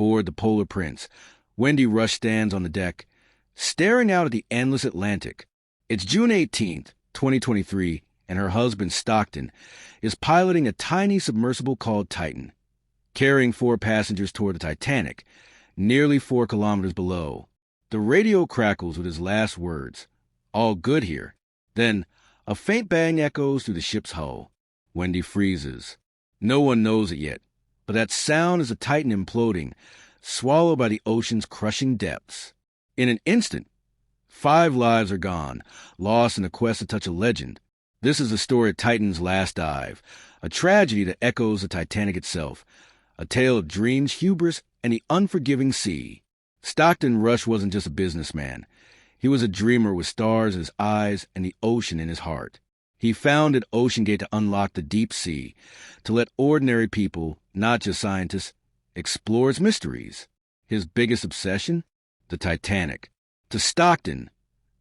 Aboard the Polar Prince, Wendy Rush stands on the deck, staring out at the endless Atlantic. It's June 18th, 2023, and her husband, Stockton, is piloting a tiny submersible called Titan, carrying 4 passengers toward the Titanic, nearly 4 kilometers below. The radio crackles with his last words, "All good here." Then, a faint bang echoes through the ship's hull. Wendy freezes. No one knows it yet, but that sound is the Titan imploding, swallowed by the ocean's crushing depths. In an instant, 5 lives are gone, lost in a quest to touch a legend. This is the story of Titan's last dive, a tragedy that echoes the Titanic itself, a tale of dreams, hubris, and the unforgiving sea. Stockton Rush wasn't just a businessman. He was a dreamer with stars in his eyes and the ocean in his heart. He founded OceanGate to unlock the deep sea, to let ordinary people, not just scientists, explore its mysteries. His biggest obsession? The Titanic. To Stockton,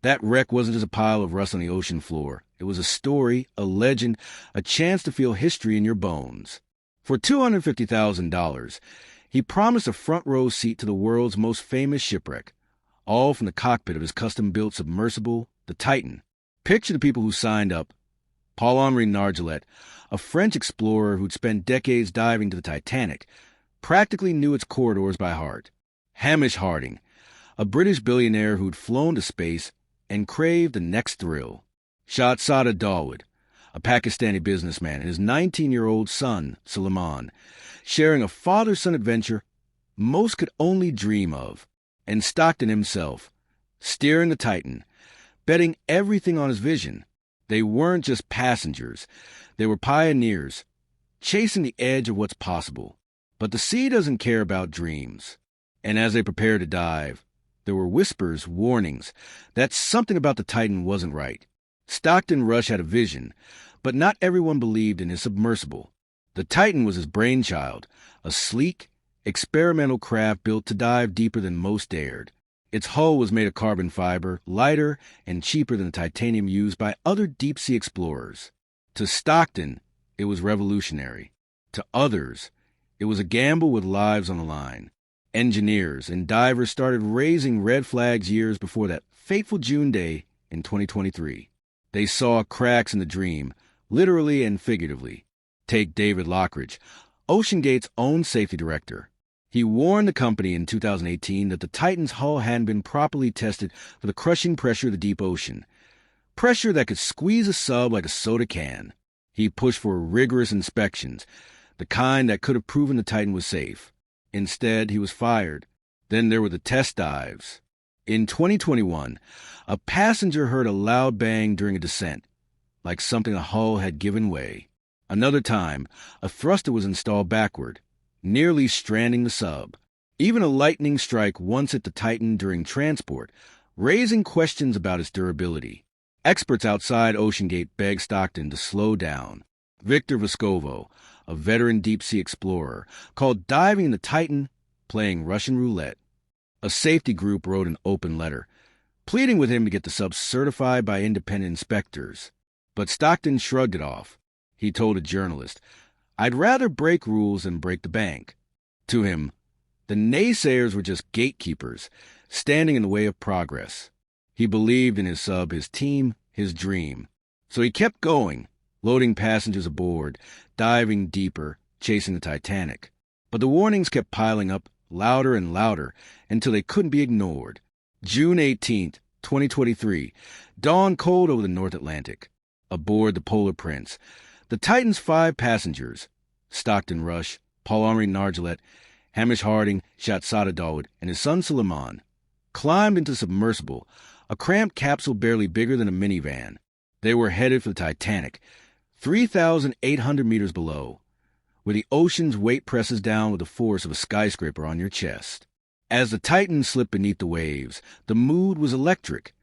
that wreck wasn't just a pile of rust on the ocean floor. It was a story, a legend, a chance to feel history in your bones. For $250,000, he promised a front-row seat to the world's most famous shipwreck, all from the cockpit of his custom-built submersible, the Titan. Picture the people who signed up. Paul-Henri Nargeolet, a French explorer who'd spent decades diving to the Titanic, practically knew its corridors by heart. Hamish Harding, a British billionaire who'd flown to space and craved the next thrill. Shahzada Dawood, a Pakistani businessman, and his 19-year-old son, Suleiman, sharing a father-son adventure most could only dream of. And Stockton himself, steering the Titan, betting everything on his vision. They weren't just passengers. They were pioneers, chasing the edge of what's possible. But the sea doesn't care about dreams. And as they prepared to dive, there were whispers, warnings, that something about the Titan wasn't right. Stockton Rush had a vision, but not everyone believed in his submersible. The Titan was his brainchild, a sleek, experimental craft built to dive deeper than most dared. Its hull was made of carbon fiber, lighter and cheaper than the titanium used by other deep-sea explorers. To Stockton, it was revolutionary. To others, it was a gamble with lives on the line. Engineers and divers started raising red flags years before that fateful June day in 2023. They saw cracks in the dream, literally and figuratively. Take David Lockridge, OceanGate's own safety director. He warned the company in 2018 that the Titan's hull hadn't been properly tested for the crushing pressure of the deep ocean, pressure that could squeeze a sub like a soda can. He pushed for rigorous inspections, the kind that could have proven the Titan was safe. Instead, he was fired. Then there were the test dives. In 2021, a passenger heard a loud bang during a descent, like something the hull had given way. Another time, a thruster was installed backward, nearly stranding the sub. Even a lightning strike once hit the Titan during transport, raising questions about its durability. Experts outside OceanGate begged Stockton to slow down. Victor Vescovo, a veteran deep-sea explorer, called diving the Titan playing Russian roulette. A safety group wrote an open letter, pleading with him to get the sub certified by independent inspectors. But Stockton shrugged it off. He told a journalist, "I'd rather break rules than break the bank." To him, the naysayers were just gatekeepers, standing in the way of progress. He believed in his sub, his team, his dream. So he kept going, loading passengers aboard, diving deeper, chasing the Titanic. But the warnings kept piling up, louder and louder, until they couldn't be ignored. June 18th, 2023, dawned cold over the North Atlantic. Aboard the Polar Prince, the Titan's 5 passengers, Stockton Rush, Paul-Henri Nargeolet, Hamish Harding, Shahzada Dawood, and his son Suleiman, climbed into the submersible, a cramped capsule barely bigger than a minivan. They were headed for the Titanic, 3,800 meters below, where the ocean's weight presses down with the force of a skyscraper on your chest. As the Titan slipped beneath the waves, the mood was electric.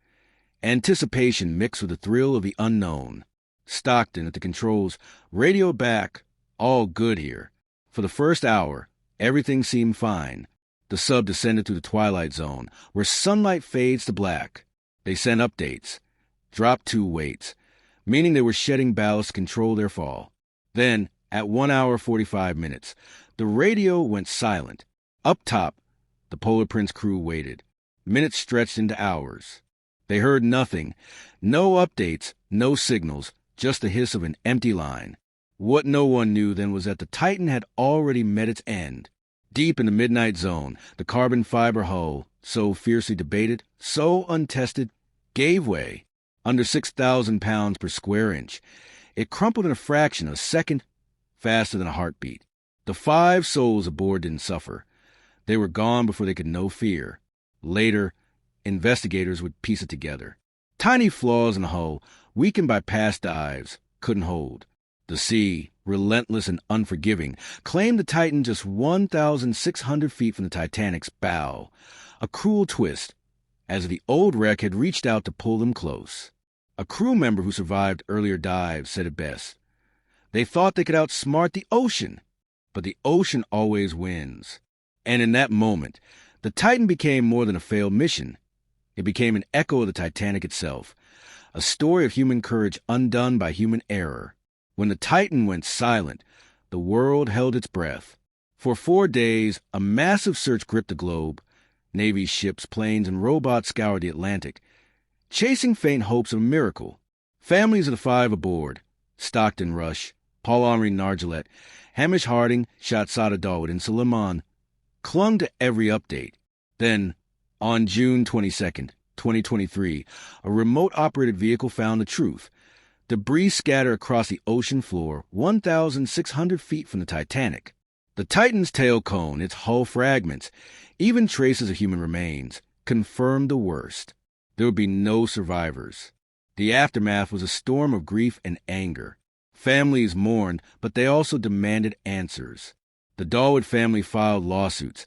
Anticipation mixed with the thrill of the unknown. Stockton, at the controls, radioed back, "All good here." For the first hour, everything seemed fine. The sub descended through the twilight zone, where sunlight fades to black. They sent updates, dropped 2 weights, meaning they were shedding ballast to control their fall. Then, at 1 hour 45 minutes, the radio went silent. Up top, the Polar Prince crew waited. Minutes stretched into hours. They heard nothing. No updates, no signals, just the hiss of an empty line. What no one knew then was that the Titan had already met its end. Deep in the midnight zone, the carbon fiber hull, so fiercely debated, so untested, gave way. Under 6,000 pounds per square inch. It crumpled in a fraction of a second, faster than a heartbeat. The 5 souls aboard didn't suffer. They were gone before they could know fear. Later, investigators would piece it together. Tiny flaws in the hull, weakened by past dives, couldn't hold. The sea, relentless and unforgiving, claimed the Titan just 1,600 feet from the Titanic's bow. A cruel twist, as the old wreck had reached out to pull them close. A crew member who survived earlier dives said it best. They thought they could outsmart the ocean, but the ocean always wins. And in that moment, the Titan became more than a failed mission. It became an echo of the Titanic itself, a story of human courage undone by human error. When the Titan went silent, the world held its breath. For 4 days, a massive search gripped the globe. Navy ships, planes, and robots scoured the Atlantic, chasing faint hopes of a miracle. Families of the 5 aboard, Stockton Rush, Paul-Henri Nargeolet, Hamish Harding, Shahzada Dawood, and Suleiman, clung to every update. Then, on June 22nd, 2023, a remote-operated vehicle found the truth. Debris scattered across the ocean floor 1,600 feet from the Titanic. The Titan's tail cone, its hull fragments, even traces of human remains, confirmed the worst. There would be no survivors. The aftermath was a storm of grief and anger. Families mourned, but they also demanded answers. The Dawood family filed lawsuits,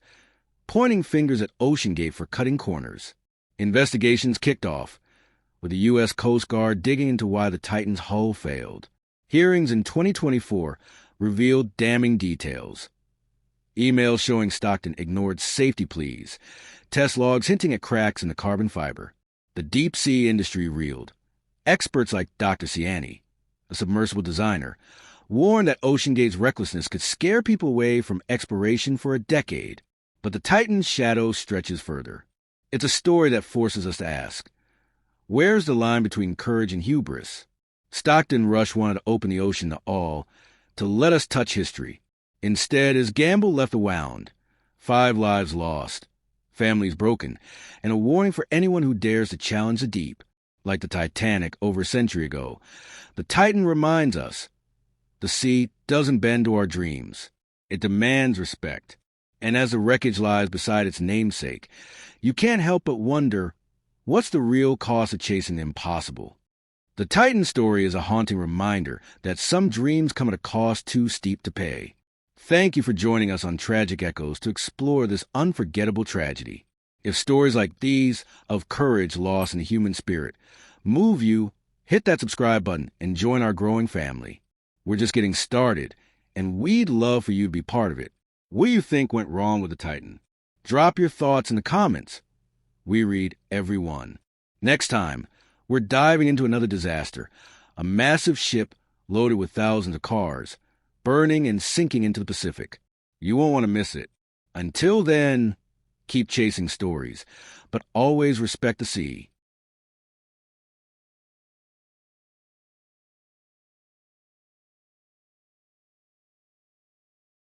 pointing fingers at OceanGate for cutting corners. Investigations kicked off, with the U.S. Coast Guard digging into why the Titan's hull failed. Hearings in 2024 revealed damning details. Emails showing Stockton ignored safety pleas, test logs hinting at cracks in the carbon fiber. The deep-sea industry reeled. Experts like Dr. Ciani, a submersible designer, warned that OceanGate's recklessness could scare people away from exploration for a decade. But the Titan's shadow stretches further. It's a story that forces us to ask, where's the line between courage and hubris? Stockton Rush wanted to open the ocean to all, to let us touch history. Instead, his gamble left a wound. 5 lives lost, families broken, and a warning for anyone who dares to challenge the deep. Like the Titanic over a century ago, the Titan reminds us, the sea doesn't bend to our dreams. It demands respect. And as the wreckage lies beside its namesake, you can't help but wonder, what's the real cost of chasing the impossible? The Titan story is a haunting reminder that some dreams come at a cost too steep to pay. Thank you for joining us on Tragic Echoes to explore this unforgettable tragedy. If stories like these, of courage lost in the human spirit, move you, hit that subscribe button and join our growing family. We're just getting started, and we'd love for you to be part of it. What do you think went wrong with the Titan? Drop your thoughts in the comments. We read every one. Next time, we're diving into another disaster, a massive ship loaded with thousands of cars, burning and sinking into the Pacific. You won't want to miss it. Until then, keep chasing stories, but always respect the sea.